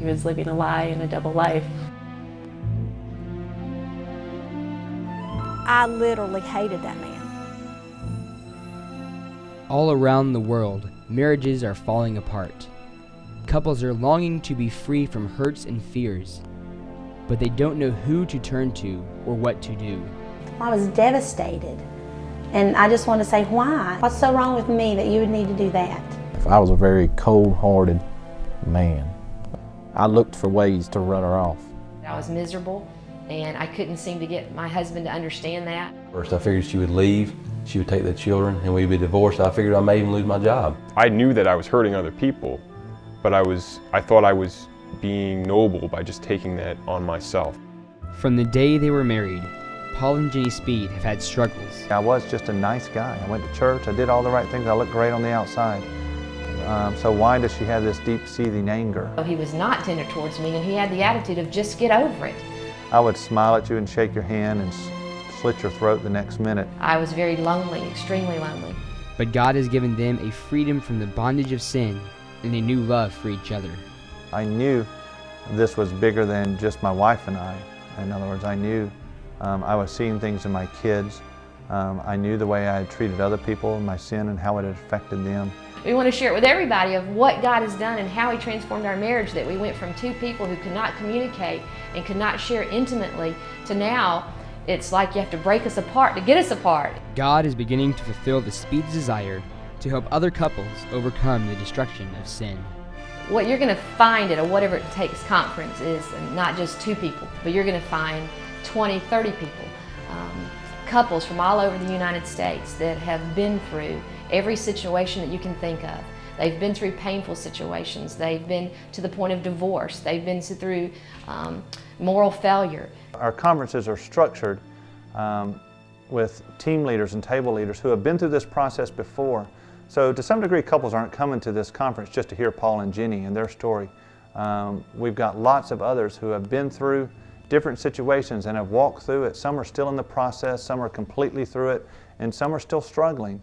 He was living a lie and a double life. I literally hated that man. All around the world, marriages are falling apart. Couples are longing to be free from hurts and fears, but they don't know who to turn to or what to do. I was devastated, and I just want to say, why? What's so wrong with me that you would need to do that? I was a very cold-hearted man. I looked for ways to run her off. I was miserable, and I couldn't seem to get my husband to understand that. First I figured she would leave, she would take the children, and we'd be divorced. I figured I may even lose my job. I knew that I was hurting other people, but I thought I was being noble by just taking that on myself. From the day they were married, Paul and Jenny Speed have had struggles. I was just a nice guy. I went to church, I did all the right things, I looked great on the outside. So why does she have this deep seething anger? He was not tender towards me, and he had the attitude of just get over it. I would smile at you and shake your hand and slit your throat the next minute. I was very lonely, extremely lonely. But God has given them a freedom from the bondage of sin and a new love for each other. I knew this was bigger than just my wife and I. In other words, I knew I was seeing things in my kids. I knew the way I had treated other people and my sin and how it had affected them. We want to share it with everybody of what God has done and how He transformed our marriage, that we went from two people who could not communicate and could not share intimately to now it's like you have to break us apart to get us apart. God is beginning to fulfill the Speed's desire to help other couples overcome the destruction of sin. What you're going to find at a Whatever It Takes conference is not just two people, but you're going to find 20, 30 people, couples from all over the United States that have been through every situation that you can think of. They've been through painful situations. They've been to the point of divorce. They've been through moral failure. Our conferences are structured with team leaders and table leaders who have been through this process before. So to some degree, couples aren't coming to this conference just to hear Paul and Jenny and their story. We've got lots of others who have been through different situations and have walked through it. Some are still in the process, some are completely through it, and some are still struggling.